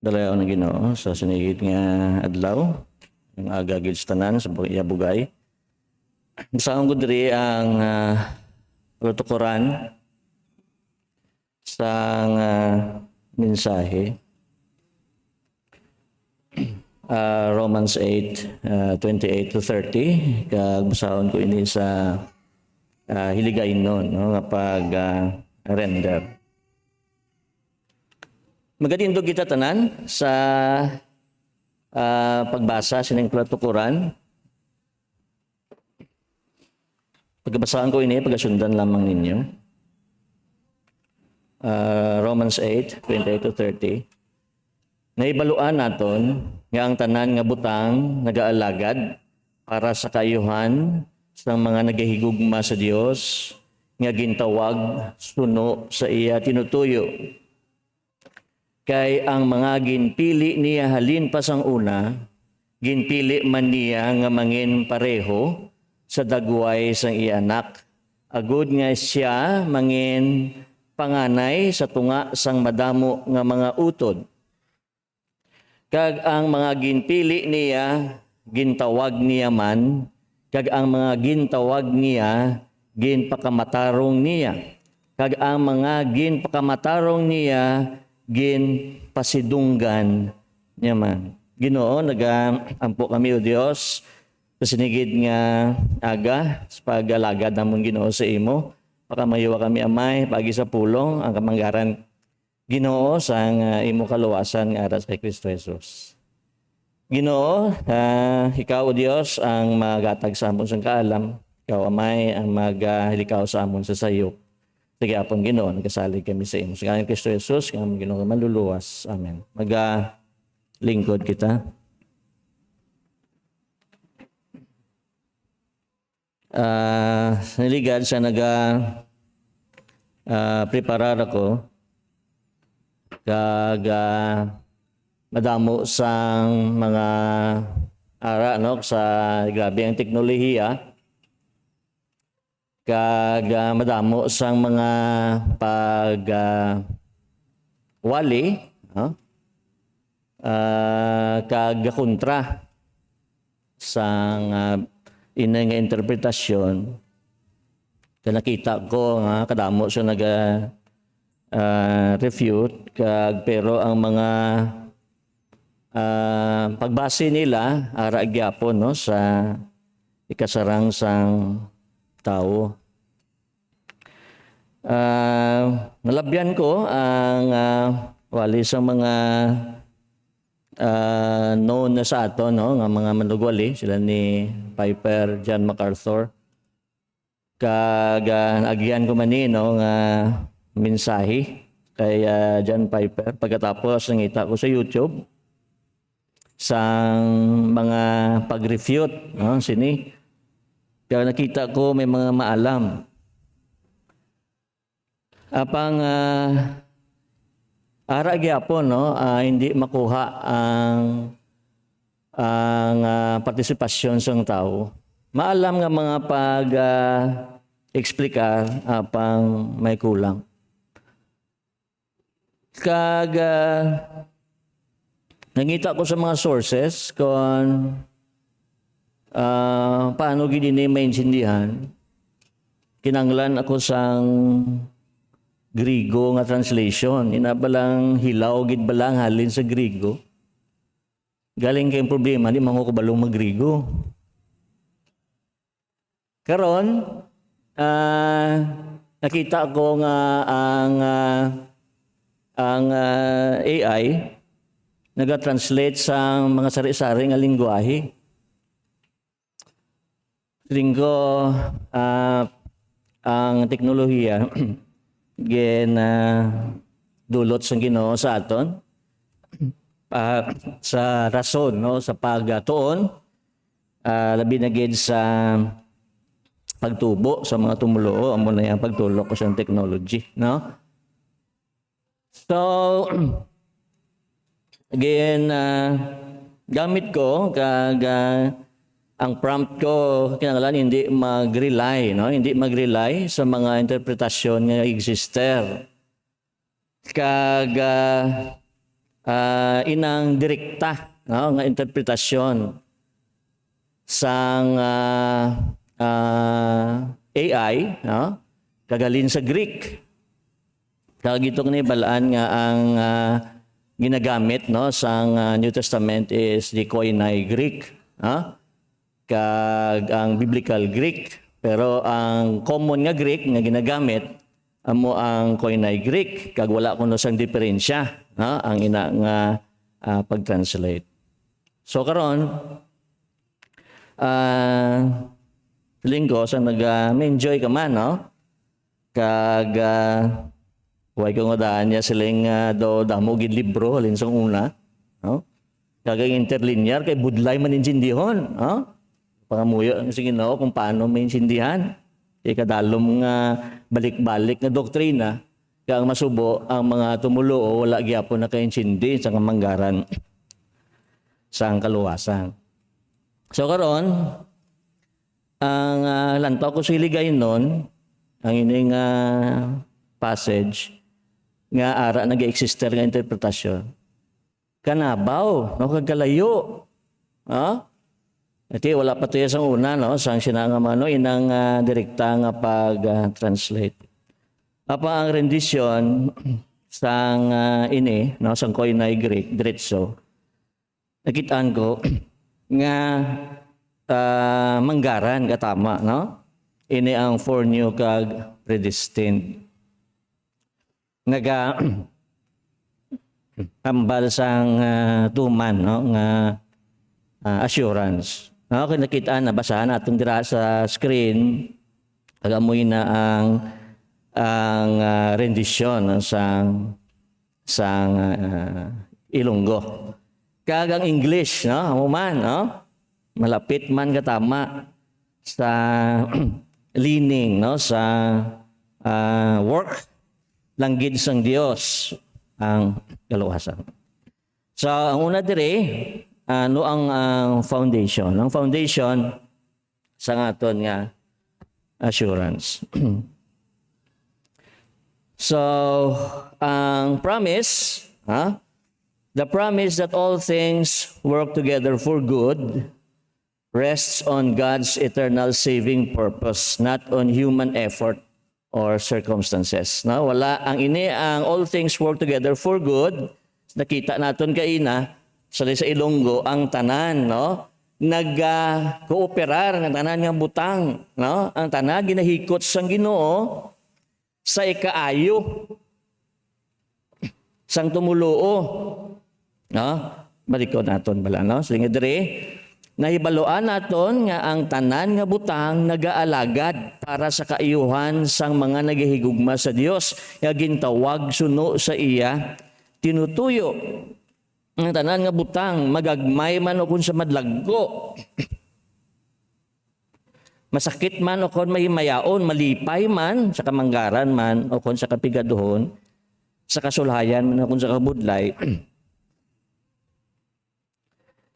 Dalayaw ng Ginoo sa sinigid nga adlaw ang aga gid sa tanan sa bugay. Basaon ko diri ang protokoran sa mensahe. Romans 8:28 to 30 kag basaon ko ini sa hiligaynon no nga pag render. Magatindog kita tanan sa pagbasa sining protokoran. Pagbasaan ko ini pagasundan lamang ninyo. Romans 8:28 to 30. Naibaluan naton nga ang tanan nga butang nagaalagad para sa kaayuhan sa mga nagahigugma sa Dios nga gintawag suno sa iya tinutuyo. Kay ang mga ginpili niya halin pa sang una, ginpili man niya nga mangin pareho sa dagway sang iya anak. Agud nga siya mangin panganay sa tunga sang madamo nga mga utod. Kag ang mga ginpili niya, gintawag niya man, kag ang mga gintawag niya, ginpakamatarong niya. Kag ang mga ginpakamatarong niya, ginpasidunggan niya man. Ginoo, nagaampo kami o Dios sa sinigid nga aga sa pag-alagad namon Ginoo sa imo. Pakamayowa kami amay pagi sa pulong ang kamanggaran Ginoo sa imo kaluwasan nga aras kay Kristo Jesus. Ginoo, ikaw o Dios ang magatag sa amon sang kaalam. Ikaw amay ang maghilikaw sa amon sa sayop. Sige apon Ginoo, nagasalig kami sa imo. Sa ngalan ni Kristo Jesus, nga amon Ginoo manluluwas. Amen. Lingkod kita. Naligad sa preparar ako kag madamo sang mga ara no sa grabe ang teknolohiya kag madamo sang mga wali kag kontra sang inay nga interpretasyon. Kaya nakita ko nga kadamo siya refute kag pero ang mga pagbase nila ara gyapon no sa ikasarang sang tao. Nalabyan ko ang wali sa mga known na sa ato no nga mga manugwali sila ni Piper John MacArthur kag agyan ko man no nga mensahe kay John Piper pagkatapos nangita ko sa YouTube sang mga pag-refute no sini kaya nakita ko may mga maalam apang ara gyapon no hindi makuha ang partisipasyon sang tao. Maalam nga mga explicar apang may kulang. Kag nangita ko sa mga sources kung paano gid ini maintindihan. Kinanglan ako sang Grigo nga translation. Inabalang hilaw gid balang halin sa Grigo. Galing kay problema di man ko balong mag-Grigo. Karon nakita ko nga ang AI naga-translate sa mga sari-sari nga lengguwahe. Linggo ang teknolohiya dulot sa Ginoo sa aton sa rason no sa pagtuon labi na gid sa pagtubo sa mga tumuluo amo na yang pagtulok ko sa technology no. So again gamit ko kag ang prompt ko kinahanglan hindi mag-rely no, hindi mag-rely sa mga interpretasyon nga exister. Kag inang direkta, no, nga interpretasyon sang AI, no, kagalin sa Greek. Kag ito ni balaan nga ang ginagamit, no, sang New Testament is the Koine Greek, no? Kag ang biblical Greek, pero ang common nga Greek nga ginagamit amo ang Koine Greek, kag wala kuno sang diferensya, no, ang ina nga pag-translate. So karon linggo sa nag-enjoy ka man, no, kag huwag kong udaan niya siling do damo gid libro halin sa una, no? Kagay interlinear kay budlay man injindihon, no? Pangamuyo ang sige no kung paano maintindihan. Kay kadalom nga balik-balik nga doktrina kaya ang masubo ang mga tumulo wala gyapon na kaintindi sa manggaran sa kaluwasan. So karon ang lantaw ko siligay nun ang ining passage nga ara nag-exister nga interpretasyon. Kanabaw, no, kagalayo. Iti wala pa tuya sang una, no, sang sinangamano inang direkta nga pag-translate. Apa ang rendisyon sang ini, no, sang Koine Greek diretso. Nakitaan ko nga manggaran katama, no? Ini ang foreknew kag predestined. Naga ambal sang tuman, no, nga assurance. No, kung nakita na basahan natin dira sa screen, agamoy na ang rendisyon, no, sang Ilonggo. Kag ang English, no, amo man, no, malapit man katama sa leaning, no, sa work langgid sang Dios ang kaluwasan. So ang una dire ano ang foundation. Ang foundation sa aton nga assurance. So ang promise, the promise that all things work together for good rests on God's eternal saving purpose, not on human effort or circumstances. No, wala ang ini ang all things work together for good. Nakita naton kaina sa Ilonggo ang tanan, no, nag-kooperar ng tanan nga butang, no, ang tanan ginahikot sang Ginoo sa ikaayo sang tumuluo, no, balikod naton bala, no, sige dire nahibaloan naton nga ang tanan nga butang nagaalagad para sa kaayuhan sang mga nagahigugma sa Dios nga gintawag suno sa iya tinutuyo. Ang tanan nga butang magagmay man o kun sa madlaggo, masakit man o kun mahimayaon, malipay man sa kamanggaran man o kun sa kapigaduhon, sa kasulhayan man o kun sa kabudlay,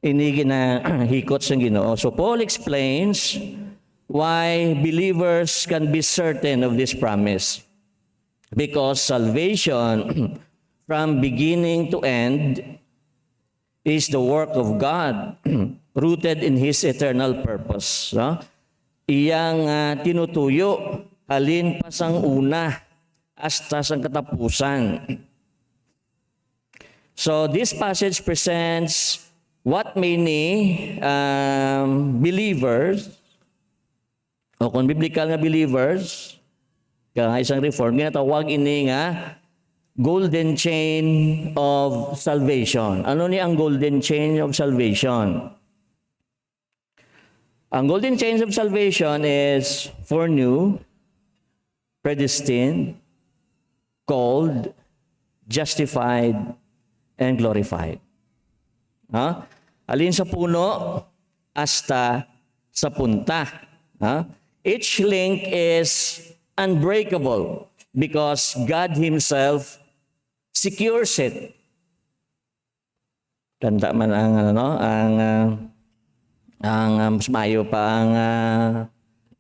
ini ginahikot sa Ginoo. So Paul explains why believers can be certain of this promise. Because salvation from beginning to end is the work of God rooted in His eternal purpose. No? Iyang tinutuyo alin pa sang una hasta sang katapusan. So this passage presents what many believers o kung biblical nga believers kaya isang reform ginatawag ini nga golden chain of salvation. Ano ni ang golden chain of salvation? Ang golden chain of salvation is foreknew, predestined, called, justified, and glorified. Alin sa puno hasta sa punta. Each link is unbreakable because God Himself secures it. Tanda man ang mas mayo pa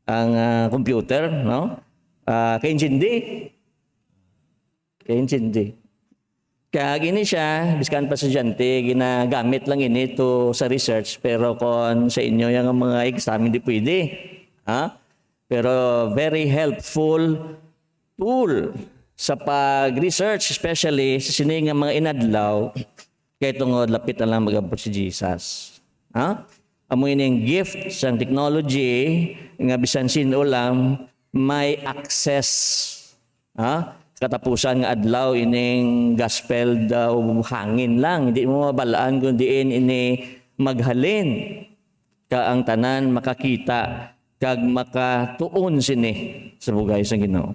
ang computer, no? Kaintindi. Kag ini siya, biskan pa estudyante, ginagamit lang ini to sa research, pero kon sa inyo yung mga exam, hindi pwede. Ha? Pero very helpful tool sa pag-research, especially sa sining nga mga inadlaw, kay tungod lapit na lang mag-abot si Jesus. Ha? Amo ining gift sa technology, nga bisan sino lang, may access. Ha? Katapusan nga adlaw ining gospel daw hangin lang, hindi mo mabalaan kundi ini maghalin ka ang tanan makakita kag makatuon sini sa bugay sa Ginoo.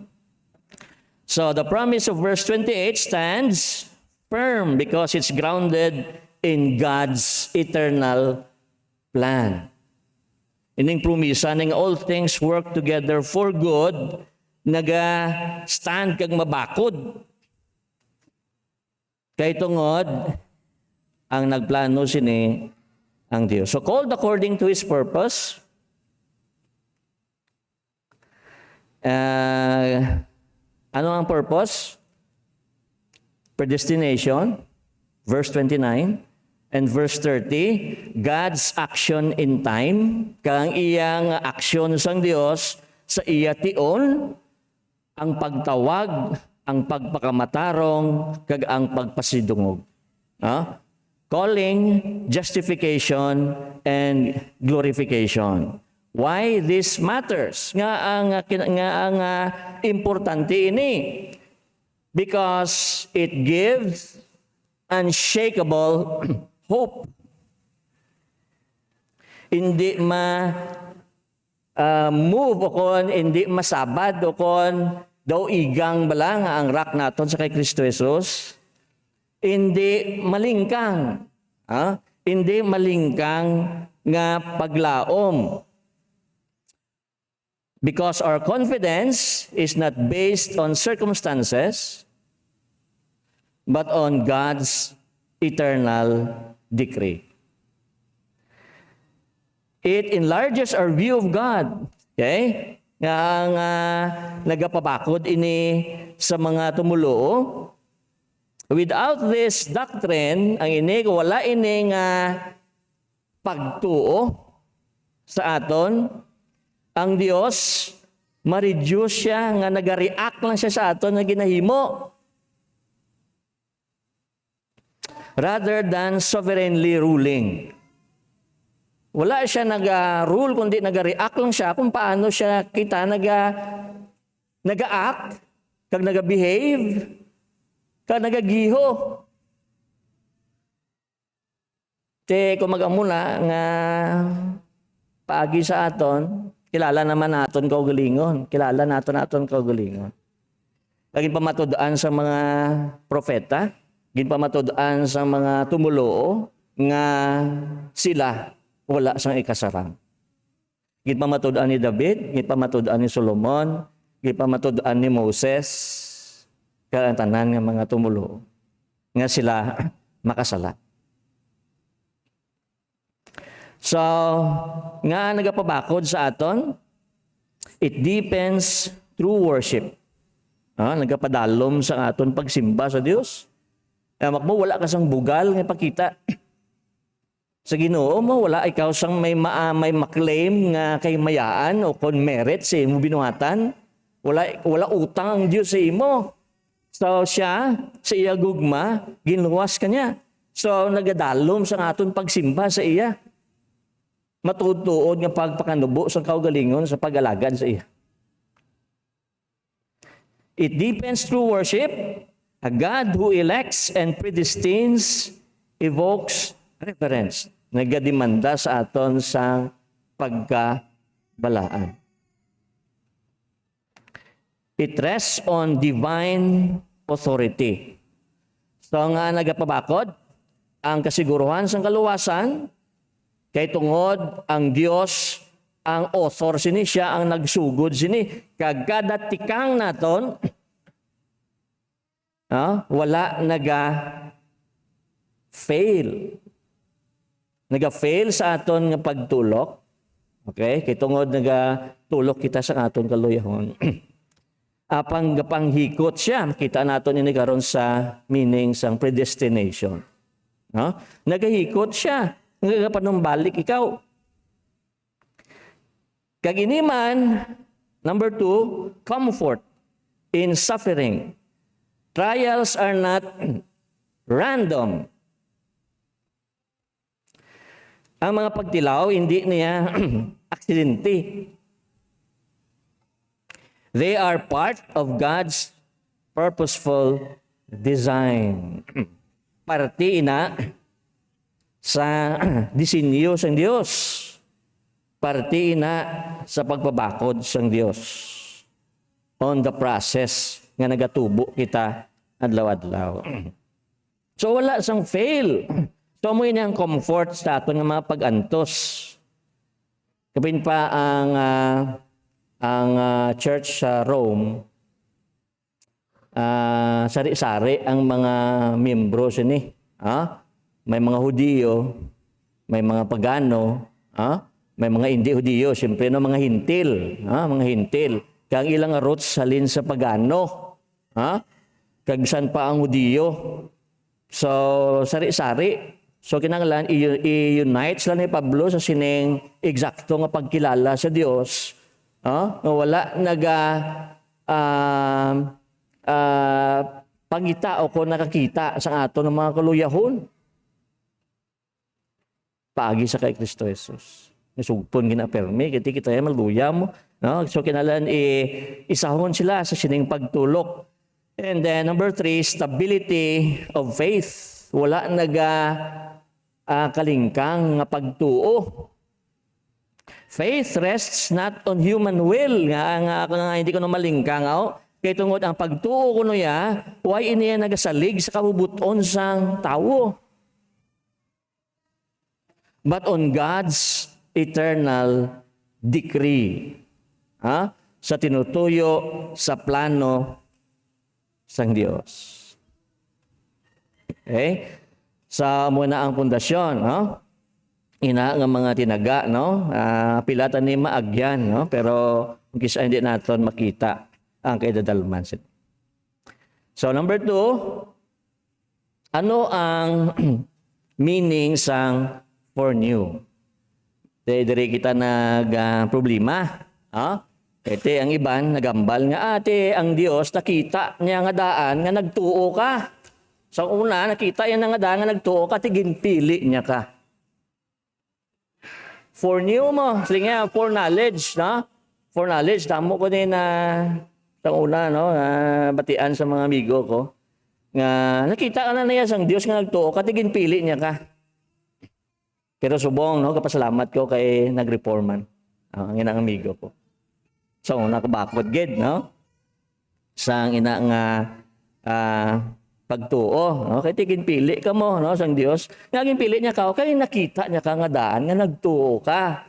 So the promise of verse 28 stands firm because it's grounded in God's eternal plan. Ining promisa ning all things work together for good, naga-stand kag mabakod. Kay tungod, ang nagplano sini ang Dios. So called according to His purpose, ano ang purpose? Predestination, verse 29, and verse 30, God's action in time, kang iyang aksyon sang Dios sa iya tion, ang pagtawag, ang pagpakamatarong, kag ang pagpasidungog. Calling, justification, and glorification. Why this matters? Nga ang importante ini. Because it gives unshakable hope. Hindi move o kon hindi masabad o kon daw igang bala nga ang rock naton sa kay Kristo Jesus. Hindi malingkang. Hindi malingkang nga paglaom. Because our confidence is not based on circumstances, but on God's eternal decree. It enlarges our view of God. Okay? Nga ang nagapabakod ini sa mga tumuluo. Without this doctrine, ang ini, wala ini nga pagtuo sa aton, ang Dios, ma-reduce siya, nga nag-react lang siya sa aton na ginahimo. Rather than sovereignly ruling. Wala siya nag-rule, kundi nag-react lang siya kung paano siya kita nag-act, kag nag-behave, kag nag-giho. Kung mag-amuna nga paagi sa aton, kilala naman naton kaugalingon. Kilala naton kaugalingon. Laging pamatudaan sa mga propeta, ginpamatudaan sa mga tumuluo nga sila wala sang ikasarang. Ginpamatudaan ni David, ginpamatudaan ni Solomon, ginpamatudaan ni Moses, kaya tanan nga mga tumuluo nga sila makasala. So, nga nagapabakod sa aton, it deepens through worship. Nagapadalom sa aton pagsimba sa Dios. Mo wala ka sang bugal nga pakita. Sa Ginoo mo wala ikaw sang may maklaim nga kay mayaan o kon merit sa imo binuhatan. Wala utang ang Dios sa imo. So siya sa iya gugma ginluwas kanya. So nagadalom sa aton pagsimba sa iya. Matutuod nga pagpakanubo sa kaugalingon sa pag-alagad sa iya. It deepens through worship. A God who elects and predestines evokes reverence. Nagadimanda sa aton sa pagkabalaan. It rests on divine authority. So nga nagapabakod, ang kasiguruhan sa kaluwasan, kay tungod ang Dios ang author sini, siya ang nagsugod sini. Kagada tikang naton, wala naga-fail. Naga-fail sa aton nga pagtulok. Okay? Kay tungod nagatulok kita sa aton kaluyahon. panghikot siya. Kita nato ini karon sa meaning sang predestination. No? Nagahikot siya. Nagapanumbalik ikaw. Kag ini man, number 2, comfort in suffering. Trials are not random. Ang mga pagtilaw, hindi niya aksidente. They are part of God's purposeful design. Parte ina sa disenyo sang Dios. Parte ina sa pagpabakod sang Dios. On the process nga nagatubo kita adlaw-adlaw. So wala sang fail. So mo ini ang comfort sa aton nga mga pag-antos. Kapin pa ang church sa Rome, sari-sari ang mga miyembro sini. May mga Hudiyo, may mga Pagano, may mga hindi Hudiyo, siyempre no, mga hintil, mga hintil. Kang ilang roots salin sa Pagano, kag saan pa ang Hudiyo. So sari-sari. So kinahanglan i-unite sila ni Pablo sa sining eksakto nga pagkilala sa Dios. Wala pangita o kung nakakita sa ato ng mga kaluyahon. Pagi sa kay Kristo Jesus. Nasugpon ginapermi, kiti kita ay maluya mo. No? So kinahanglan isahon sila sa sining pagtulok. And then number 3, stability of faith. Wala kalingkang nga pagtuo. Faith rests not on human will. Nga hindi ko na malingkang. Kaya tungod ang pagtuo ko ya, why iniya nagasalig sa kabubuton sang tao. But on God's eternal decree. Sa tinutuyo, sa plano sang Dios. Okay? Sa muna ang pundasyon, ina nga mga tinaga, no? Pilatan ni maagyan, no? Pero kisa hindi naton makita ang kaidadalman. So number 2, ano ang meaning sang foreknew? Diri kita problema, Ete ang iban nagambal nga ate ang Dios nakita niya nga daan nga nagtuo ka. Sa una, nakita yan nga daan nga nagtuo ka, ginpili niya ka. Foreknew mo, sige nga, foreknowledge, no? Foreknowledge, tamo ko din sa una, no? Batian sa mga amigo ko. Nga, nakita ka na niya sang Diyos nga nagtuo ka, ginpili niya ka. Pero subong, no? Kapasalamat ko kay nagreforman. Ang inang amigo ko. So, una ko bakod, gid, no? Sang ina nga, pagtuo, no? Kaya ginpili ka mo, no, sang Dios. Nga ginpili niya ka, kaya nakita niya ka nga daan nga nagtuo ka.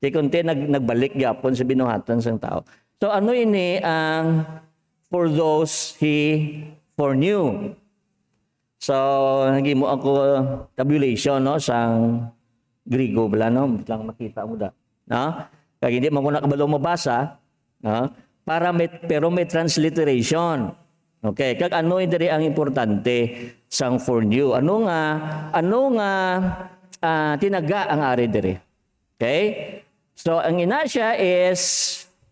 Di kunti nagbalik gyapon sa binuhatan sang tao. So ano ini ang for those he foreknew. So nagimo ako tabulation, no, sang Grigo bala, no, lang makita mo da, no? Kaya hindi mo na kabalo mabasa, no? Pero may transliteration. Okay, kag ano diri ang importante sang foreknew? Ano nga tinaga ang ari diri? Okay? So ang ina siya is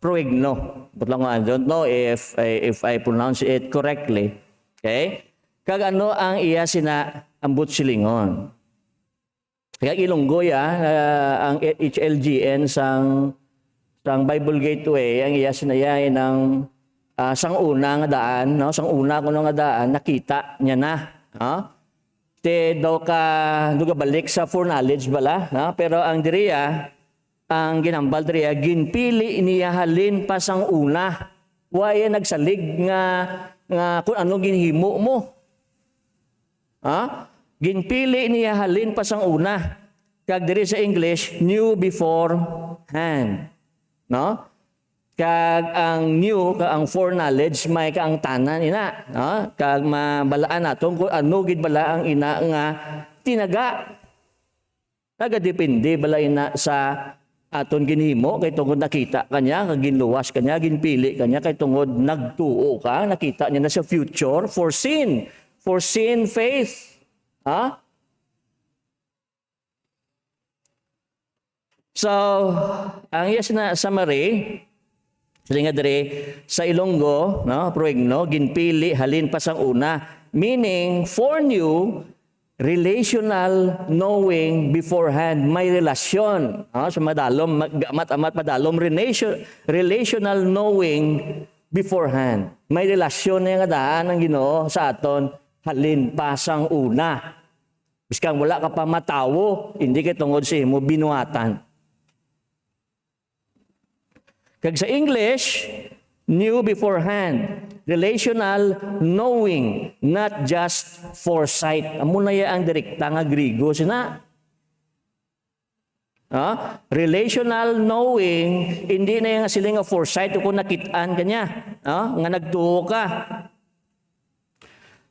proigno. But lang I don't know if I pronounce it correctly. Okay? Kag ano ang iya sina ambot silingon. Kaya ilunggo ang HLGN sang Bible Gateway ang iya sinayay ng sang una nga daan, no? Sang una ko nga daan, nakita niya na. Te daw ka balik sa foreknowledge bala, no? Pero ang diriya, ang ginambal diriya, ginpili niya halin pa sang una. Waya nagsalig nga kung ano ginhimo mo. Ginpili niya halin pa sang una. Kag diri sa English, knew beforehand. No? Kag ang new, kag ang foreknowledge, may ka ang tanan ina. No? Kag mabalaan naton kung ano gid bala ang ina nga tinaga. Nagadepende bala ina sa aton ginhimo kay tungod nakita kanya, ginluwas kanya, ginpili kanya kay tungod nagtuo ka, nakita niya na sa future, foreseen faith. Ha? So, ang yes na summary, sila nga dire sa Ilonggo, no, proegno, ginpili halin pa sang una, meaning foreknew, relational knowing beforehand, may relasyon. So madalom, amat madalom, relational knowing beforehand. May relasyon na yung daan ng Ginoo sa aton halin pasang una. Biskang wala ka pa matawo, hindi ka tungod sa imo binuhatan. Kag sa English, knew beforehand. Relational knowing, not just foresight. Amo na ang direkta nga Griego sina. Relational knowing, hindi na yung sila nga foresight kung nakitaan kanya. Nga nagtuo ka.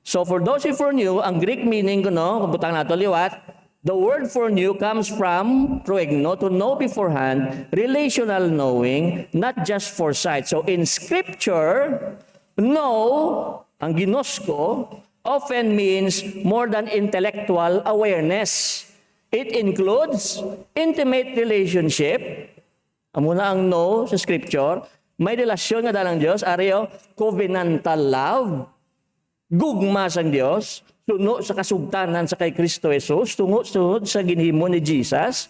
So for those who foreknew, ang Greek meaning ko, no, kung butang nato liwat, the word foreknew comes from proegno, to know beforehand, relational knowing, not just foresight. So in Scripture, know, ang ginosko, often means more than intellectual awareness. It includes intimate relationship. Amo na ang know sa Scripture. May relasyon nga dalang Dios, ariyo, covenantal love, gugma sang Dios, tungo sa kasugtanan sa kay Kristo Jesus, tungo sa ginhimo ni Jesus,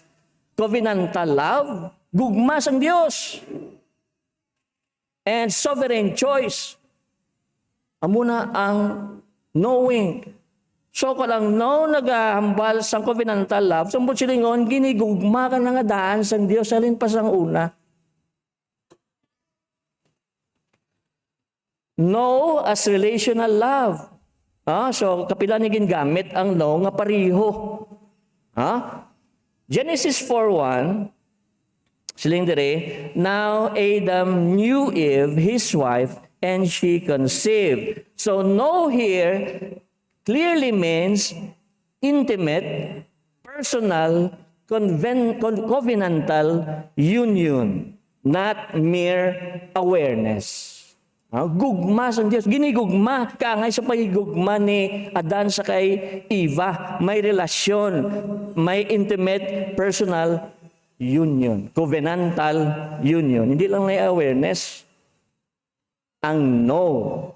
covenantal love, gugma sang Dios, and sovereign choice. Amo na ang knowing. So kalang no nagahambal sang covenantal love, sambot silingon ginigugma ka na nga daan sang Dios alin pa sang una. Know as relational love. So kapila ni gingamit ang know nga pariho. Genesis 4:1, siling dire, now Adam knew Eve, his wife, and she conceived. So know here clearly means intimate, personal, covenantal union, not mere awareness. Gugma sa Diyos. Ginigugma. Kaangay sa pagigugma ni Adan sa kay Eva. May relasyon. May intimate, personal union. Covenantal union. Hindi lang na awareness. Ang know.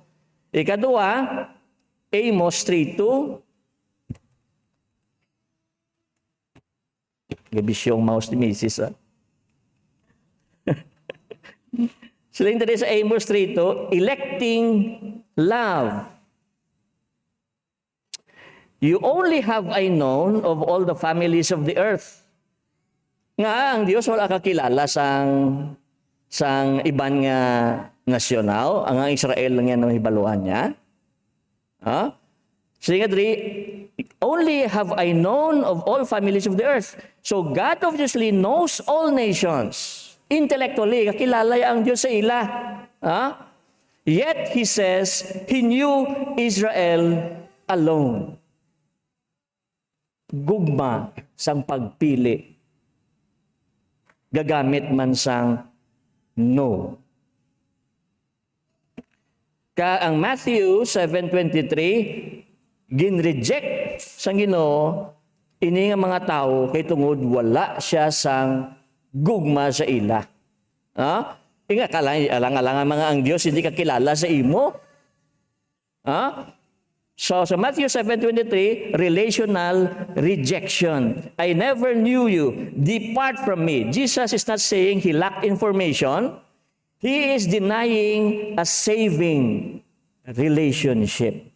Ikadua, Amos 3:2. Gabisyong mouse ni Mrs. Sila yung sa Amos 3:2, electing love. You only have I known of all the families of the earth. Nga ang Dios wala kakilala sang iban nga nasyonal, ang Israel lang yan ang hibaluan niya. Sila nga only have I known of all families of the earth. So God obviously knows all nations. Intellectually, kakilala ang Diyos sa ila. Yet, He says, He knew Israel alone. Gugma sang pagpili. Gagamit man sang no. Ang Matthew 7:23, ginreject sang Ginoo ini nga mga tao kay tungod wala siya sang gugma sa ila. Inga alang-alang mga ang Dios hindi kakilala sa imo. So sa Matthew 7:23, relational rejection. I never knew you. Depart from me. Jesus is not saying he lacked information. He is denying a saving relationship.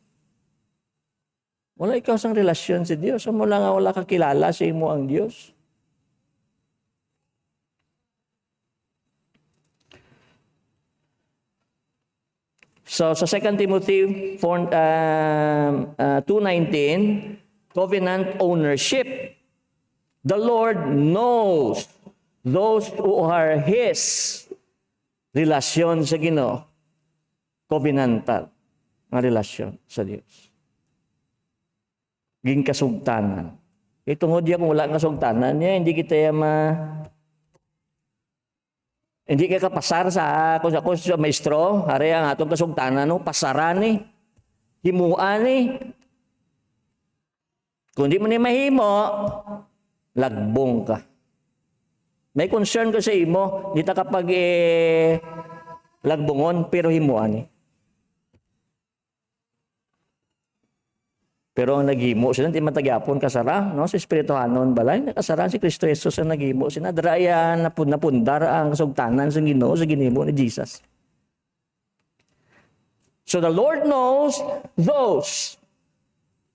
Wala ikaw sang relasyon sa Dios. Wala kakilala sa imo ang Dios. So sa 2 Timothy 2:19, covenant ownership. The Lord knows those who are His. Relasyon sa Ginoo. Covenantal. Nga relasyon sa Dios. Ging kasugtanan. Itungod diya kung wala kasugtanan niya, hindi kita Hindi ka kapasar kung sa maestro, hari ang atong kasugtanan, no? Pasaran ni, himuan ni. Kung di mo ni mahimo, lagbong ka. May concern ko sa imo, di ta kapag lagbongon, pero himuan ni. Pero ang naghimo sila, hindi matagyapon kasara, no? Sa Espirituhanon balay, nakasara si Kristo Jesus ang naghimo. Sinadrayan, napundar ang kasugtanan sa Ginoo, sa ginimo ni Jesus. So the Lord knows those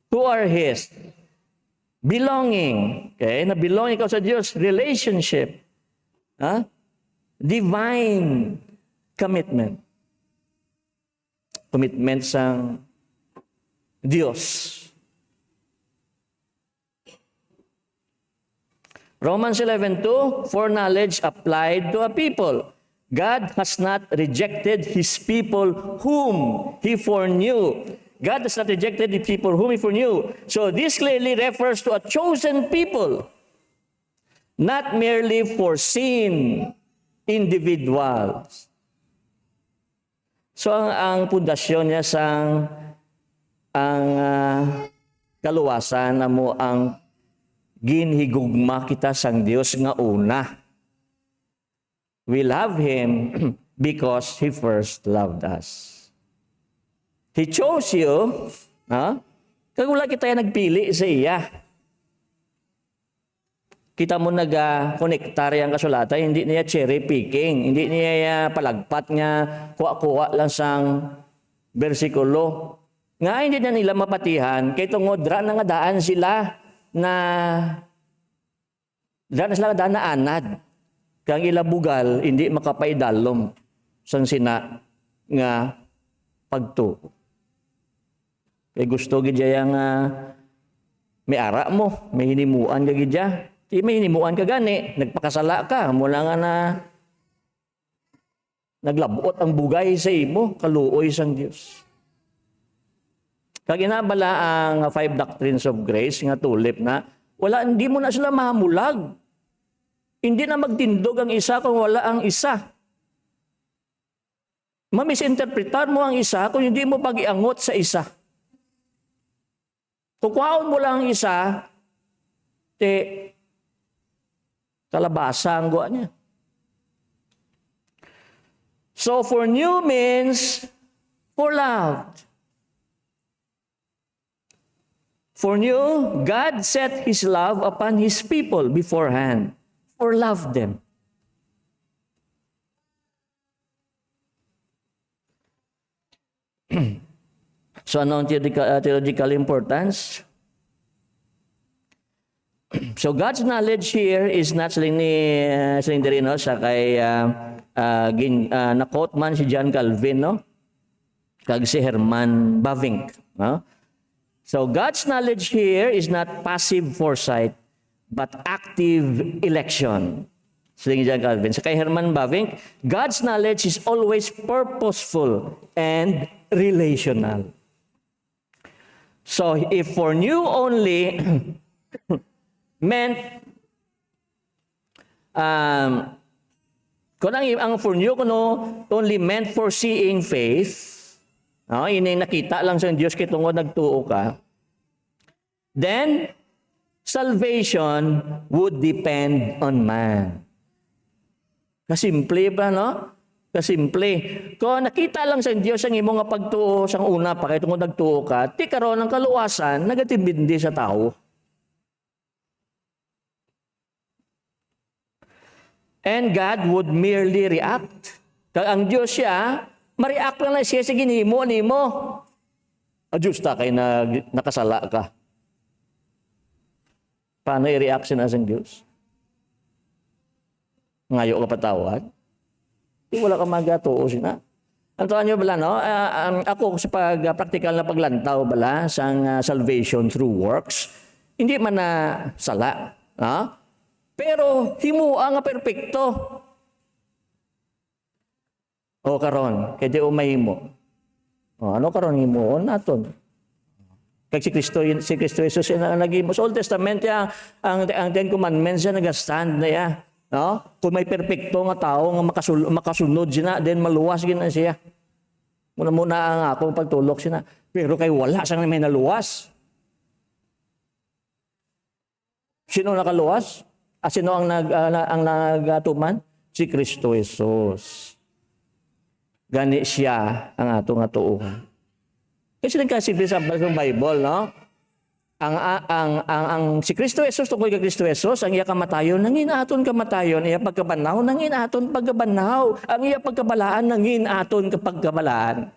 who are His. Belonging. Okay? Na belong ikaw sa Diyos. Relationship. Divine commitment. Commitment sa Diyos. Romans 11:2, for knowledge applied to a people. God has not rejected His people whom He foreknew. God has not rejected the people whom He foreknew. So this clearly refers to a chosen people, not merely foreseen individuals. So ang pundasyon niya ang kaluwasan na mo ang ginhigugma kita sang Dios nga una. We love Him because He first loved us. He chose you, kag wala kita nagpili sa iya. Kita mo nag-connectar yung kasulatan, hindi niya cherry picking, hindi niya palagpat nga kuha-kuha lang sang bersikulo. Nga hindi na nila mapatihan, kay tungod ra nga daan sila na daan na anad. Kang ilabugal, hindi makapaidalom sang sina nga pagtuo. Kaya gusto gidya yung may ara mo, may hinimuan ka gidya. Di may hinimuan ka gani, nagpakasala ka, mula nga na naglabot ang bugay sa imo, kaluoy sang Diyos. Kag inabala ang 5 doctrines of grace nga tulip na hindi mo na sila mahamulag. Hindi na magtindog ang isa kung wala ang isa. Mamisinterpretar mo ang isa kung hindi mo pag-iangot sa isa. Kukuhaon mo lang ang isa, kalabasa ang guwa niya. So for new means for loved. For new, God set His love upon His people beforehand, or loved them. So ano ang theological importance? So God's knowledge here is not silinderino sa kay na-quote man si John Calvin, no? Kag si Herman Bavinck, no? So God's knowledge here is not passive foresight, but active election. So John Calvin. Sa kay Herman Bavinck, God's knowledge is always purposeful and relational. So if foreknew only meant kung ang foreknew only meant foreseeing faith, ini nakita lang sa Diyos kay tungod nagtuo ka, then salvation would depend on man. Kasimple ba, no? Kasimple. Kung nakita lang sa Diyos ang imo nga pagtuo sang una pa kay tungod nagtuo ka, ti karon ang kaluwasan nagatibindi sa tao. And God would merely react. Kag ang Diyos siya, ma-react lang na siya sa ginhimo nimo. Ajusta kay nakasala ka. Paano i-react siya sa Diyos? Ngayo ka patawad? Di wala ka magatuo siya. Ang tuwan nyo bala, no? Ako sa practical na paglantaw bala sa salvation through works, hindi man na sala. Pero himua nga perpekto. O karon, kay di umahimo. Ano karon himuon naton? Kay si Kristo Jesus na naghimo sa Old Testament ang Ten Commandments siya nag-stand na ya. No? Kung may perpekto nga tao nga makasunod sina, then maluwas gina siya. Muna ang akong pagtulok sina. Pero kay wala sang may naluwas. Sino nakaluwas? Sino ang nagatuman? Si Kristo Jesus. Gani siya ang atong atuuhan. Kasi nagkasimple sa Bible, no? Ang si Kristo Jesus tungkol kay Kristo Jesus, ang iya kamatayon nangin aton kamatayon, iya pagkabanaw nangin aton pagkabanaw, ang iya pagkabalaan nangin aton pagkabalaan.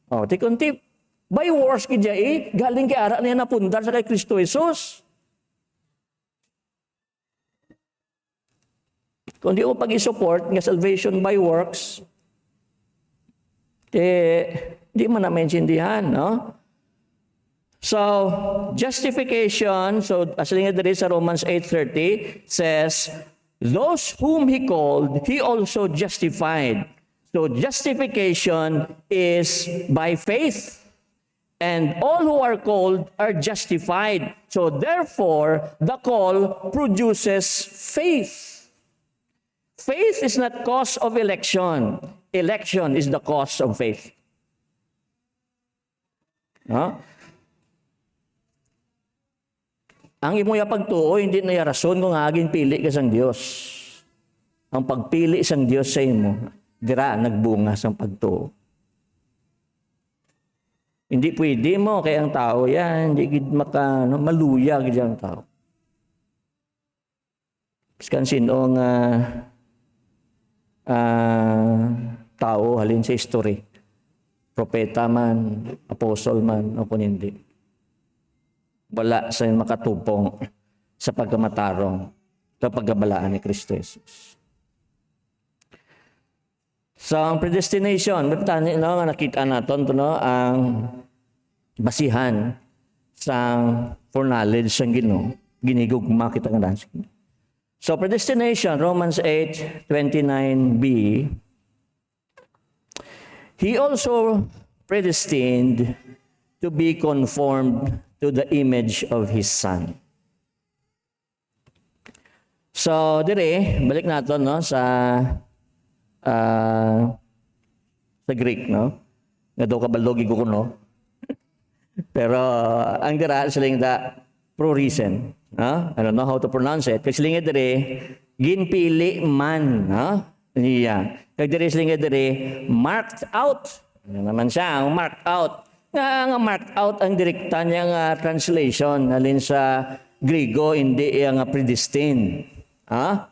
Oh, tikunti by works kidya galing kay ara niya napundar sa kay Kristo Jesus. Kung di mo pag-i-support nga salvation by works, di mo na maintindihan, no? So, justification, so as nga diri sa Romans 8:30 says, those whom He called, He also justified. So, justification is by faith. And all who are called are justified. So, therefore, the call produces faith. Faith is not cause of election. Election is the cause of faith. Huh? Ang imoya pagtuo, hindi na ya rason kung aging pili ka sang Dios. Ang pagpili sang Dios sa imo, dira nagbunga sang pagtuo. Hindi pwede mo kay ang tao yan, hindi gid maluya gid ang tao. Biskan sino nga tao halin sa history. Propeta man, apostol man, o kung hindi. Wala sa makatupong sa pagkamatarong sa pagkabalaan ni Kristo Jesus. So, ang predestination, nakita natin ang basihan sa foreknowledge sa Ginoo. Ginigugma kita nga dancing. So, predestination, Romans 8:29b. He also predestined to be conformed to the image of His Son. So, dire, balik natin no, sa Greek, no? Nga daw kabalogi ko no? Pero, ang dira, siling da, pro-reason. No? I don't know how to pronounce it. Kasi siling dire, ginpili man. No? Niya. Kag dire siling dire, marked out. Ano naman siya, ang marked out. Nga marked out ang direkta niya nga translation halin sa Griego, hindi nga predestined. Ha?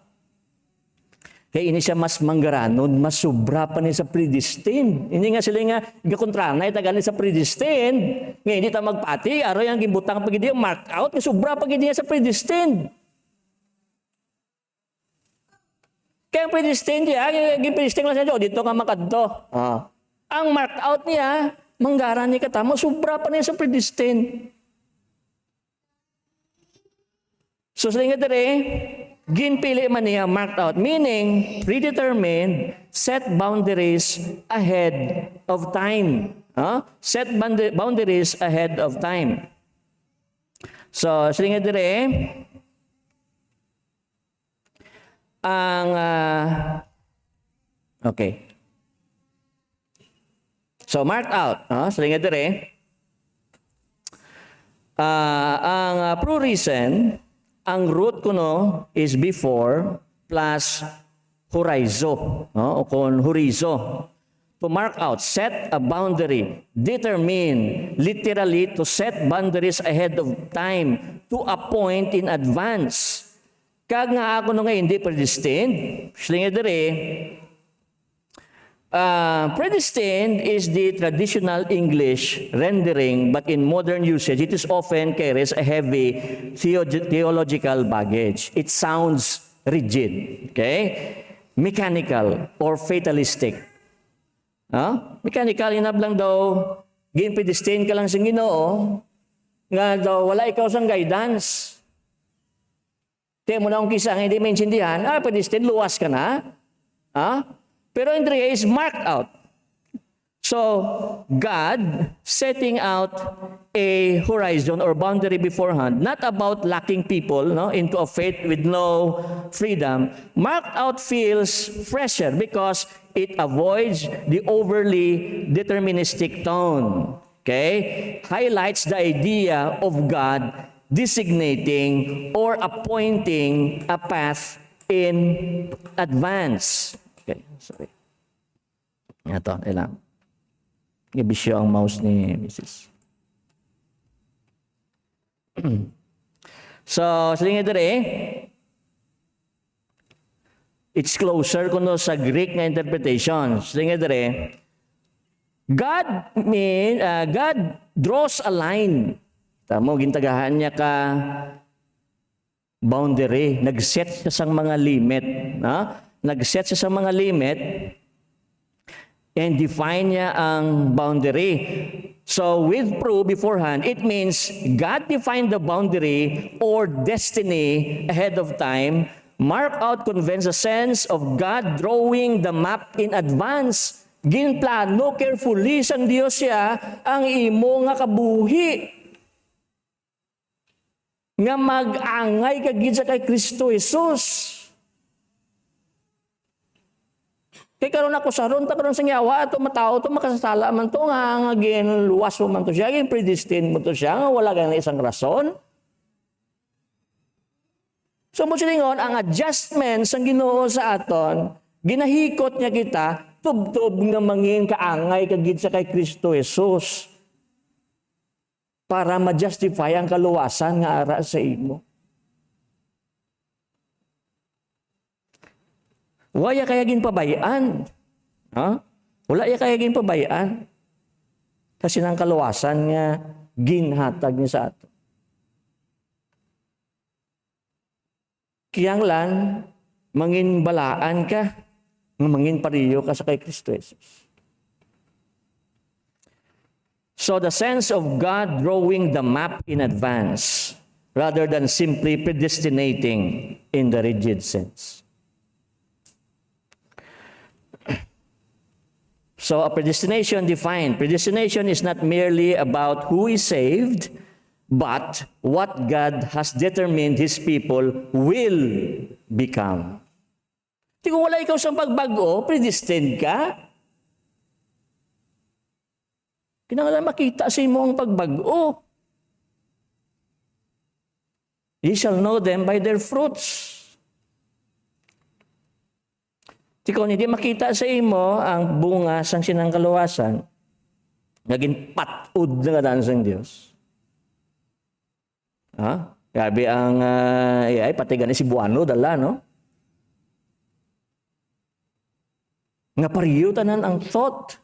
Kaya ini siya mas manggaranon, mas sobra pa niya sa predestined. Hindi nga sila nga gakontrana itagali sa predestined. Nga hindi ta magpati, aro yang gibutang pag yung marked out, nga sobra pag niya sa predestined. Kaya ang predestined niya, gipredestined lang siya, dito ka makadto. Ang marked out niya, manggaran ni katamo, sobra pa niya sa predestined. So, sa nga dere, ginpili man niya, marked out, meaning, predetermined, set boundaries ahead of time. Set boundaries ahead of time. So, sa nga dere, okay. So, marked out. Sa nga dire, ang pro-reason, ang root ko no, is before plus horizo. O kung horizo. To mark out, set a boundary. Determine, literally, to set boundaries ahead of time, to a point in advance. Kag nga ako no nga hindi predestined, sa nga dire, predestined is the traditional English rendering, but in modern usage, it is often carries a heavy theological baggage. It sounds rigid, okay? Mechanical or fatalistic. Mechanical, inablang daw, ginpredestined ka lang sa Ginoo, nga daw, wala ikaw sang guidance. Kaya mo na kung kisang hindi maintindihan, predestined, luwas ka na. Pero in the is marked out. So, God setting out a horizon or boundary beforehand, not about locking people into a faith with no freedom. Marked out feels fresher because it avoids the overly deterministic tone. Okay? Highlights the idea of God designating or appointing a path in advance. Okay, sorry. Ito, ilang. Ibisyo ang mouse ni Mrs. So, silingin dere, it's closer kuno sa Greek na interpretation. Silingin dere, God draws a line. Tamo, gintagahan niya ka boundary. Nag-set siya sa mga limit. Nag-set siya sa mga limit and define niya ang boundary. So with proof beforehand, it means God defined the boundary or destiny ahead of time. Mark out conveys a sense of God drawing the map in advance. Ginplano carefully sang Dios siya ang imo nga kabuhi. Nga mag-angay kagid sa kay Kristo Jesus. Kaya karon ako saron ta karon sa nyawa ato matao to makasasala man to nga ginluwas mo man to siya, gin predestined mo to siya nga wala kang isang rason. So mo silingon ang adjustment sang Ginoo sa aton, ginahikot niya kita tubtob nga mangin kaangay kagid sa kay Kristo Jesus para ma-justify ang kaluwasan nga ara sa imo. Wala kaya ginpabayaan. Wala kaya ginpabayaan. Kasi nang kaluwasan nga ginhatag niya sa ato. Kiyanglan, mangin balaan ka, mangin pariyo ka sa kay Kristo Jesus. So the sense of God drawing the map in advance rather than simply predestinating in the rigid sense. So a predestination defined. Predestination is not merely about who is saved, but what God has determined His people will become. Kung wala ikaw sa pagbago, predestined ka. Kinahanglan makita sa imo ang pagbago. Ye shall know them by their fruits. Kung hindi makita sa imo ang bunga sang sinang kaluwasan, naging patud na kadaan sang Dios. Grabe ang ay pati gani si Buano dala, no? Nga pariyo tanan ang thought.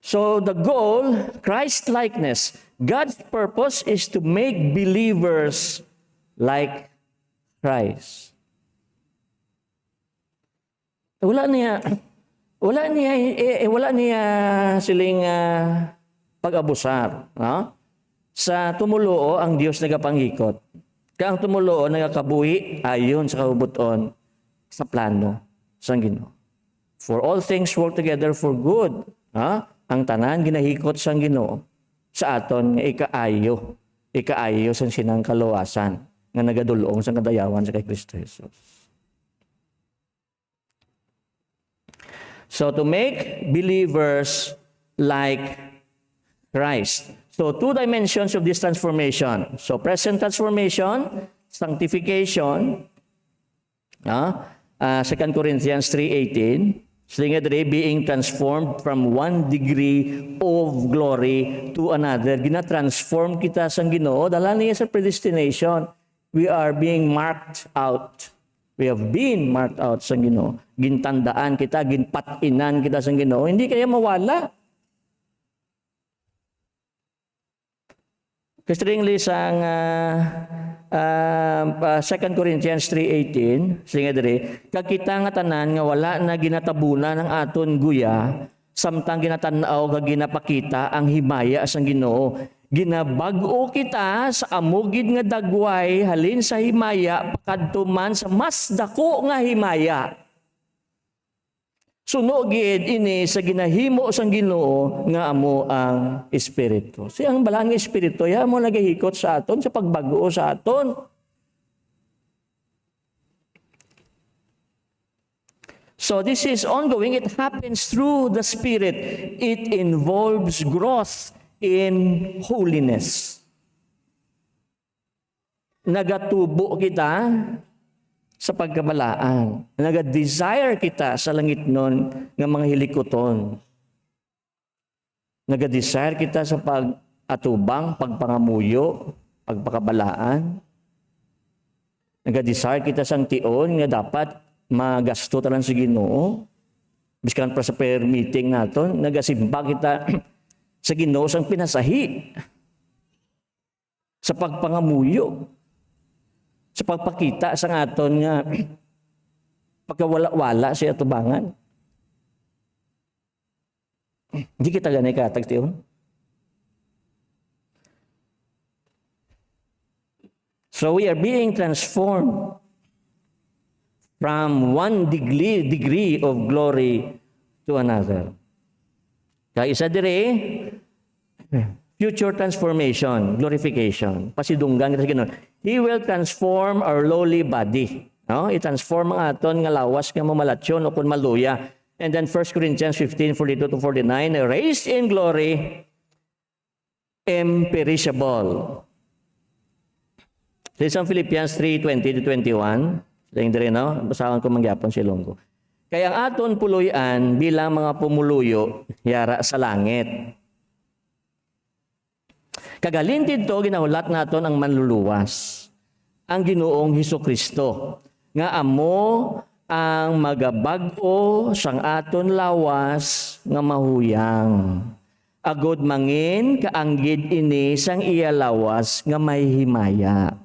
So the goal, Christ-likeness, God's purpose is to make believers like Christ. Wala niya siling pag-abusar, no? Sa tumuluo ang Dios nagapanghikot. Kaya ang tumuluo nagakabuhi ayon sa kahubuton sa plano sang Ginoo. For all things work together for good. Ang tanan ginahikot sang Ginoo sa aton nga ikaayo sang sinang kaluwasan nga nagadulong sa kadayawan sa kay Kristo Jesus. So to make believers like Christ. So two dimensions of this transformation. So present transformation, sanctification, 2 Corinthians 3:18, being transformed from one degree of glory to another. Gina-transform kita sang Ginoo dala niya sa predestination. We are being marked out. We have been marked out sa Ginoo. Gintandaan kita, ginpatinan kita sa Ginoo. Hindi kaya mawala. Kastringly sang 2 Corinthians 3:18, kakita nga tanan nga wala na ginatabunan ng aton guya, samtang ginatanaw nga ginapakita ang himaya sang Ginoo. Ginabag-o kita sa amugid nga dagway halin sa himaya pakadto man sa mas dako nga himaya. Sunogid ini sa ginahimo sang Ginoo nga amo ang Espiritu. Ang balaan nga Espiritu ya mo nagahikot sa aton sa pagbag-o sa aton. So this is ongoing. It happens through the Spirit. It involves growth in holiness. Nagatubo kita sa pagkabalaan. Naga-desire kita sa langit nun ng mga hilikoton. Naga-desire kita sa pag-atubang, pagpangamuyo, pagpakabalaan. Naga-desire kita sa tion nga dapat magasto talang sa Ginoo. Biskan pa sa prayer meeting naton, nagasimba kita sa Ginoo sang pinasahi. Sa pagpangamuyo. Sa pagpakita sa aton nga pagkawala-wala sa atubangan. Hindi kita ganay katag tiyon. So we are being transformed from one degree of glory to another. Kaya isa dire, future transformation, glorification. Pasidunggan kita sa Ginoo. He will transform our lowly body. No? I-transform ang aton nga lawas nga mamalatyon o kun maluya. And then 1 Corinthians 15:42-49, raised in glory, imperishable. Sa Philippians 3:20-21, lang dire no, basahan ko mangyapon si Longgo. Kaya ang aton puluyan bilang mga pumuluyo yara sa langit. Kagalintid to ginahulat naton ang manluluwas. Ang Ginoong Hesukristo nga amo ang magabag-o sang aton lawas nga mahuyang. Agod mangin kaanggid ini sang iya lawas nga may himaya.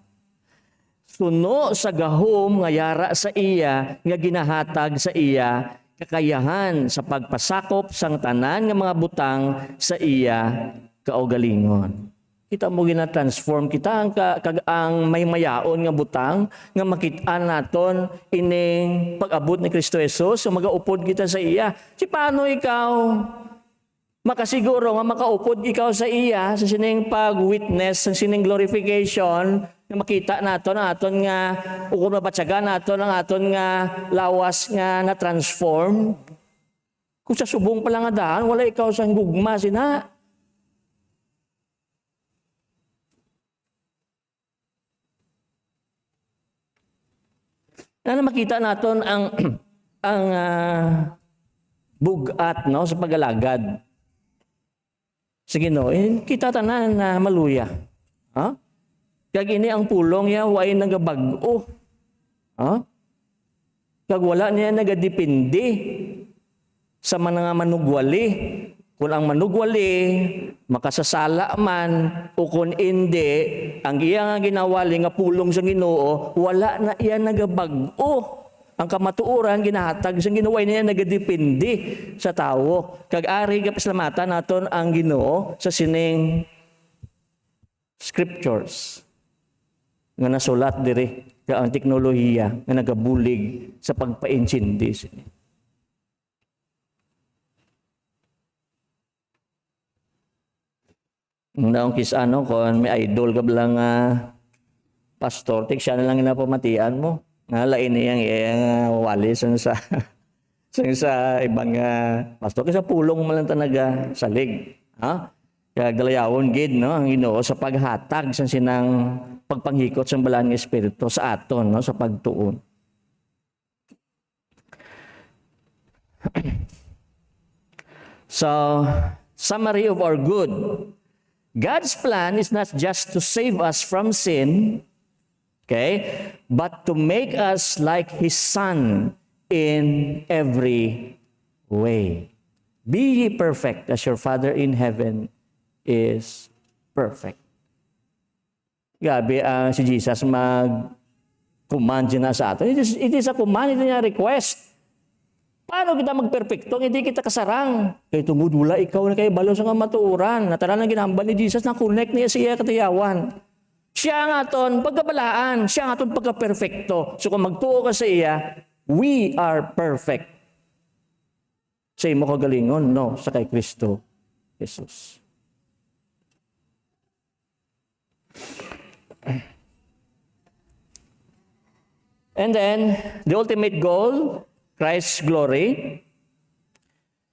Suno sa gahom nga yara sa iya nga ginahatag sa iya kakayahan sa pagpasakop sang tanan nga mga butang sa iya kaugalingon. Kita mo gina-transform kita ang may mayaon nga butang nga makit-an naton ining pag-abot ni Kristo Jesus so magaupod kita sa iya. Si paano ikaw makasiguro nga makaupod ikaw sa iya sa sining pag-witness sa sining glorification nga makita naton ang aton nga ukom na batyagan naton ang aton nga lawas nga na-transform. Kung sa subong pa lang nga daan, wala ikaw sa gugma sina. Na makita naton ang bugat no sa pagalagad. Sige no, kita tanan na maluya. Ha? Kag ini ang pulong ya way nagabag-o. Ha? Kag wala niya nagadepende sa mga manugwali. Kung ang manugwali makasasala man o kung hindi, ang iya nga ginawali nga pulong sa Ginoo, wala na iya nagabag-o. Ang kamatuoran ginahatag sa Ginoo niya nagadepende sa tawo. Kag ari ka pasalamatan naton ang Ginoo sa sining scriptures nga nasulat diri ka ang teknolohiya nga nagabulig sa pagpaintindi sini. Naong kisano kon may idol ka lang pastor, tik siya na lang napamatian mo. Nga lain niyang wali sa ibang pastor. Kasi pulong mo lang tanaga salig. Ha? Kaya dalayawon gid no ang Ginoo sa paghatag sa sinang pagpanghikot sa balaan nga espiritu sa aton no sa pagtuon. So, summary of our good. God's plan is not just to save us from sin, okay, but to make us like His Son in every way. Be ye perfect as your Father in heaven is perfect. Gabi si Jesus mag-command na sa atin. It is a command, it is a request. Paano paano kita magperfecto? Hindi kita kasarang. Kaya tumudula ikaw na kayo balo sa kamatuuran. Natara na ginambal ni Jesus na connect niya siya katayawan. Siya nga aton pagkabalaan. Siya nga aton pagka-perfecto. So kung magtuo ka sa iya, we are perfect. Sa imo kagalingon, no? Sa kay Kristo Jesus. And then, the ultimate goal, Christ's glory.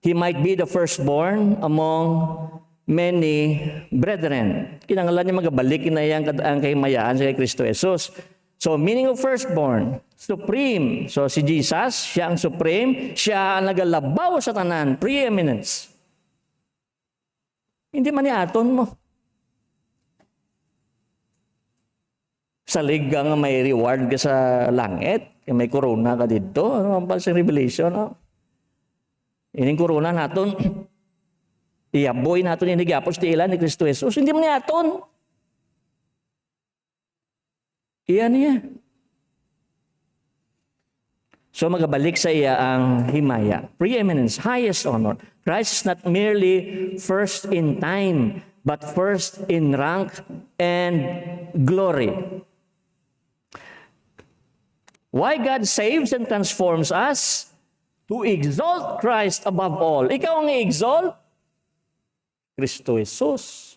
He might be the firstborn among many brethren. Kinanglan niya magabalik na yan ang kahimayaan sa kay Kristo Jesus. So, meaning of firstborn, supreme. So, si Jesus, siya ang supreme. Siya ang nagalabaw sa tanan, preeminence. Hindi man aton mo. Salig nga may reward ka sa langit, may corona ka dito. Ano ang sa Revelation? No? Ining corona naton, iyaboy naton yung nag-apos tila ni Kristo Jesus. Hindi mo naton. Iyan niya. So magabalik sa iya ang himaya. Preeminence, highest honor. Christ is not merely first in time, but first in rank and glory. Why God saves and transforms us? To exalt Christ above all. Ikaw ang i-exalt? Kristo Jesus.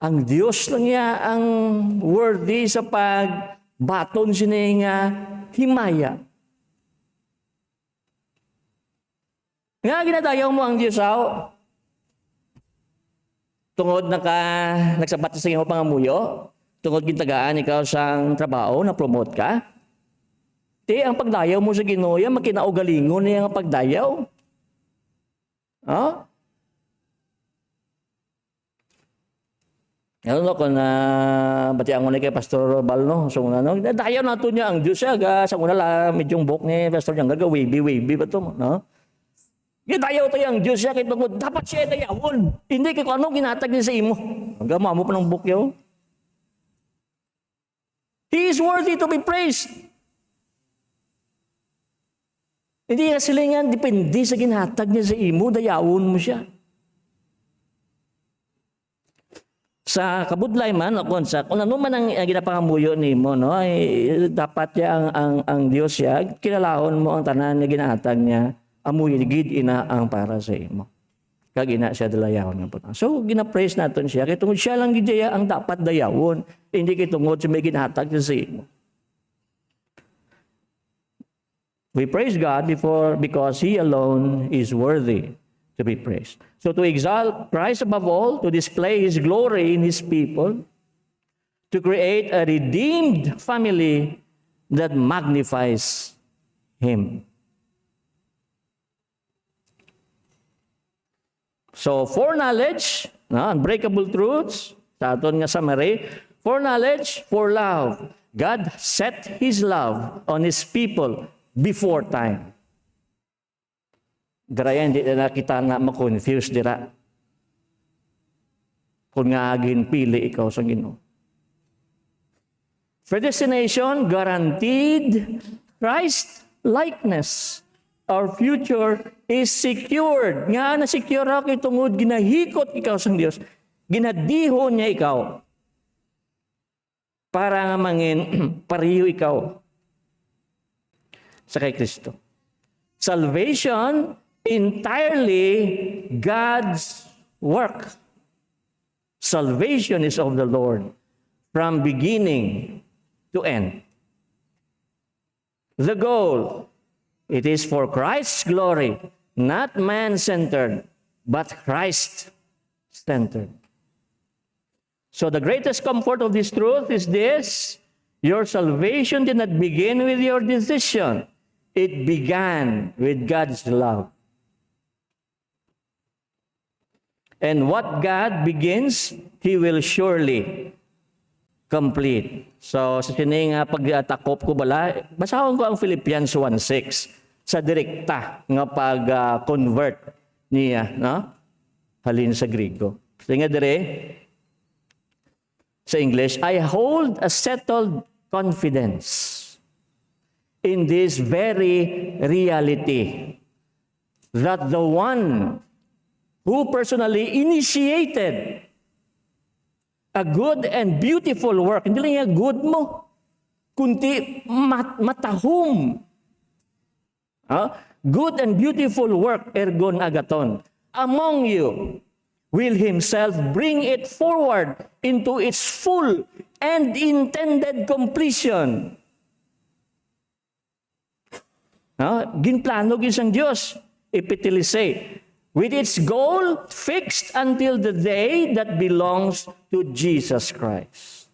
Ang Diyos lang niya ang worthy sa pagbaton sining himaya. Nga ginadayaw mo ang Diyos aw? Tungod nagsabat sa iyong pangamuyo? Tungod gintagaan ikaw sa trabaho na promote ka? Ang pagdayaw mo sa Ginoo, makinaugalingon niya ang pagdayaw. Oh? Ano ko na batian ko na kay Pastor Balno. So ano, dayaw nato niya ang Dios siya sa una la medyong bok ni Pastor Yang gaga wavy ba to, no? Dayaw to yang Dios siya kay tungod dapat siya dayawon. Hindi kay ano ginatag niya sa imo. Hanggang mo pa ng bukyaw. He is worthy to be praised. Hindi na silingan, depende sa ginhatag niya sa imo, dayawon mo siya. Sa kabudlay man, kung ano man ang ginapangamuyo ni mo, no, ay, dapat niya ang Diyos siya, kilalahon mo ang tanan na ginhatag niya, amuy, gid ina ang para sa imo. Kag ina siya dalayawon nga po. So, ginapraise natin siya, kaya tungod siya lang gidya ang dapat dayawon, hindi kay tungod sa may ginhatag niya sa imo. We praise God because He alone is worthy to be praised. So to exalt Christ above all, to display His glory in His people, to create a redeemed family that magnifies Him. So foreknowledge, unbreakable truths, sa aton nga summary, foreknowledge, for love. God set His love on His people before time. Dira yan, hindi na kita na ma-confuse dira. Kung nga ginpili ikaw sa Ginoo. Predestination, guaranteed. Christ likeness. Our future is secured. Nga na-secure ako itungod, ginahikot ikaw sa Diyos. Ginadihon niya ikaw. Para nga mangin, pariyo ikaw sa kay Kristo. Salvation, entirely God's work. Salvation is of the Lord from beginning to end. The goal, it is for Christ's glory, not man-centered, but Christ-centered. So the greatest comfort of this truth is this: your salvation did not begin with your decision. It began with God's love. And what God begins, He will surely complete. So, sa sining pagtakop ko bala, basahon ko ang Philippians 1:6 sa direkta nga pag-convert niya, no? Halin sa Griego. Tinga dire sa English, I hold a settled confidence in this very reality. that the one who personally initiated a good and beautiful work, hindi lang yung good mo, kundi matahum. Good and beautiful work, ergon agaton, among you, will himself bring it forward into its full and intended completion. Ginplano gisang Diyos, ipitilise, with its goal fixed until the day that belongs to Jesus Christ.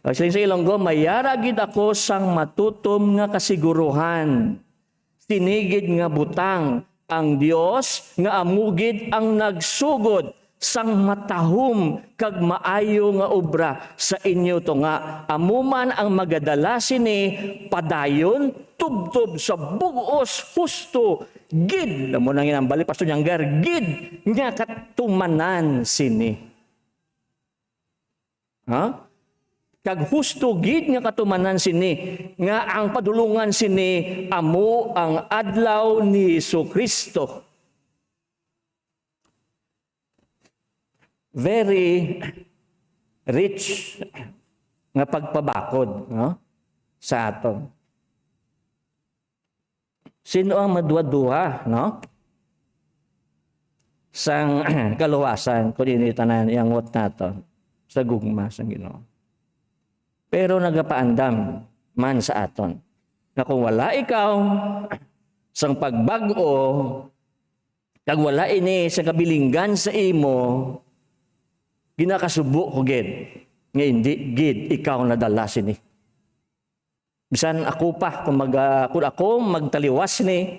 Sa Ilonggo, mayaragid ako sang matutom nga kasiguruhan. Sinigid nga butang ang Dios nga amugid ang nagsugod sang matahum kag maayo nga obra sa inyo to nga amuman ang magadala sini padayon tubtob sa bugos husto gid mo nang inambali Pastor Yanggar gid nga katumanan sini. Kag husto gid nga katumanan sini nga ang padulungan sini amo ang adlaw ni Jesucristo. Very rich nga pagpabakod sa aton. Sino ang madua-duha sang kaluwasan kun ini tanan yangot nato sa gugma sang Ginoo. Pero nagapaandam man sa aton na kung wala ikaw sang pagbag-o kag wala ini sa kabilinggan sa imo ginakasubo ko gid nga hindi gid ikaw nadala sini. Bisan ako pa kung ako magtaliwas ni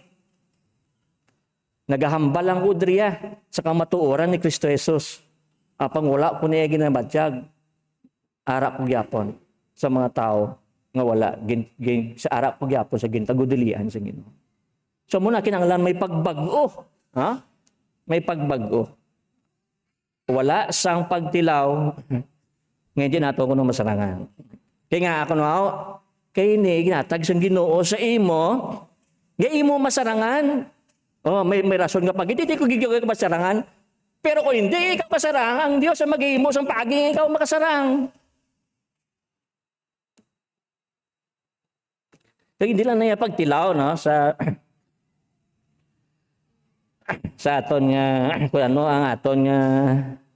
nagahambal ang udriya sa kamatuoran ni Kristo Jesus. Apang wala ko niya ginabatyag ara ko gyapon sa mga tao nga wala sa ara ko gyapon sa gintagudilian sa Ginoo. So muna kinahanglan may pagbag-o, may pagbago. Wala sang pagtilaw ngayon nato kuno masarangan. Kaya nga ako kay ni ginatag sang Ginoo sa imo, nga imo masarangan. May rason nga pag hindi ko gigyo ka masarangan. Pero kung hindi ikaw masarang, ang Dios ang mag-iimo sang pagi ikaw makasarang. Kaya hindi lang na pagtilaw sa aton nga kung ano ang aton nga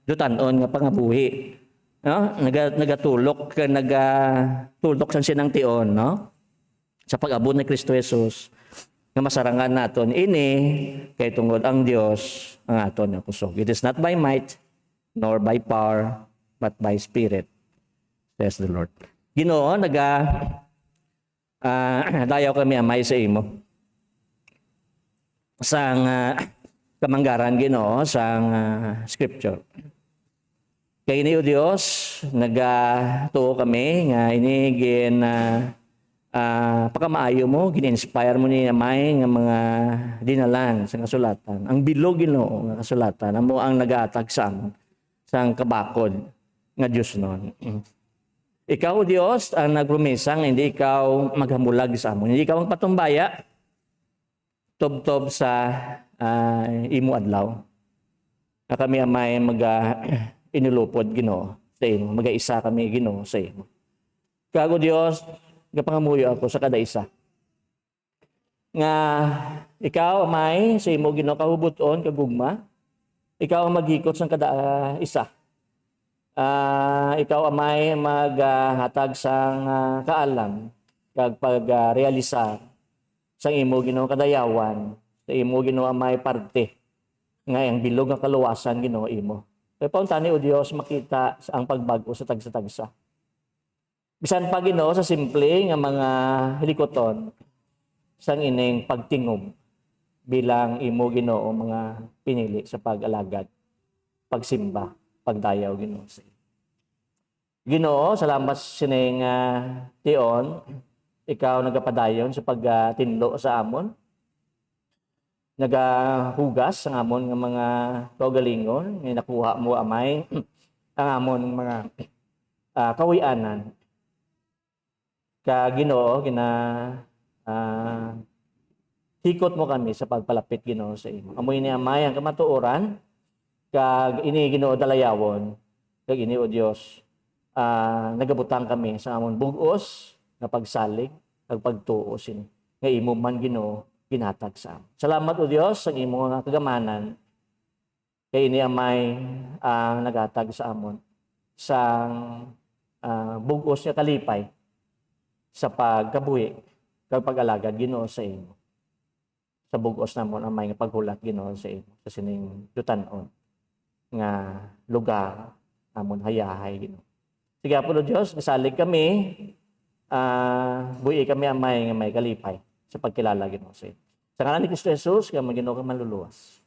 dutanon nga pangabuhi. Nagatulok sa sinang tion sa pag-abot ni Kristo Jesus nga masarangan naton ini kay tungod ang Dios ang aton nga kusog. It is not by might nor by power but by Spirit, says the Lord. Ginoo dayaw kami amay sa imo sang kamanggaran Ginoo sang scripture. Kay ini o Dios nagatuo kami nga ini pakamaayo mo gin-inspire mo ni amay nga mga dinalan sa kasulatan. Ang bilog Ginoo nga kasulatan amo ang nagaatag sa amon sang kabakod nga Dios noon. Ikaw o Dios ang nagpromesa nga hindi ikaw maghamulag sa amon. Hindi ikaw ang patumbaya tob-tob sa imo adlaw. Na kami amay inulupod Ginoo sa imo. Mag-isa kami Ginoo sa imo. Kago Dios, gapangamuyo ako sa kada isa. Nga ikaw amay sa imo Ginoo kahubuton kagugma. Ikaw ang maghikot sa kada isa. Ikaw amay maghatag sang kaalam kag pagrealisar sa imo Ginoo kadayawan. Sa imo Ginoo amay parte nga ang bilog nga kaluwasan Ginoo imo. Kaya pauntani o Dios makita ang pagbago sa tagsa-tagsa. Bisan pa Ginoo sa simple nga mga hilikoton sang ining pagtingog bilang imo Ginoo mga pinili sa pag-alagad, pagsimba, pagdayaw Ginoo sa iyo. Ginoo, salamat sining tion, ikaw nagapadayon sa pagtinlo sa amon. Nagahugas ang amon nga mga kaugalingon, nga nakuha mo amay ang amon mga kawianan. Ka Ginoo hikot mo kami sa pagpalapit Ginoo sa imo. Amoy ni amay ang kamatuoran kag ini Ginoo dalayawon kag ini o Dios nagabutang kami sa amon bug-os nga pagsalig kag pagtuo sini nga imo man Ginoo ginhatag sa amin. Salamat o Dios sa imo nga kagamanan kay ini amay naghatag sa amon sa bug-os nga kalipay sa pagkabuhi kag pag-alagad Ginoo sa imo. Sa bug-os namon amay nga paghulat Ginoo sa imo sa sining yutan-on nga lugar amon hayahay Ginoo. Sige po Diyos, nasalig kami, buhi kami amay nga may kalipay sa pagkilala Ginoo sa imo. Sa ngalan ni Kristo Jesus, nga Ginoo ka manluluwas.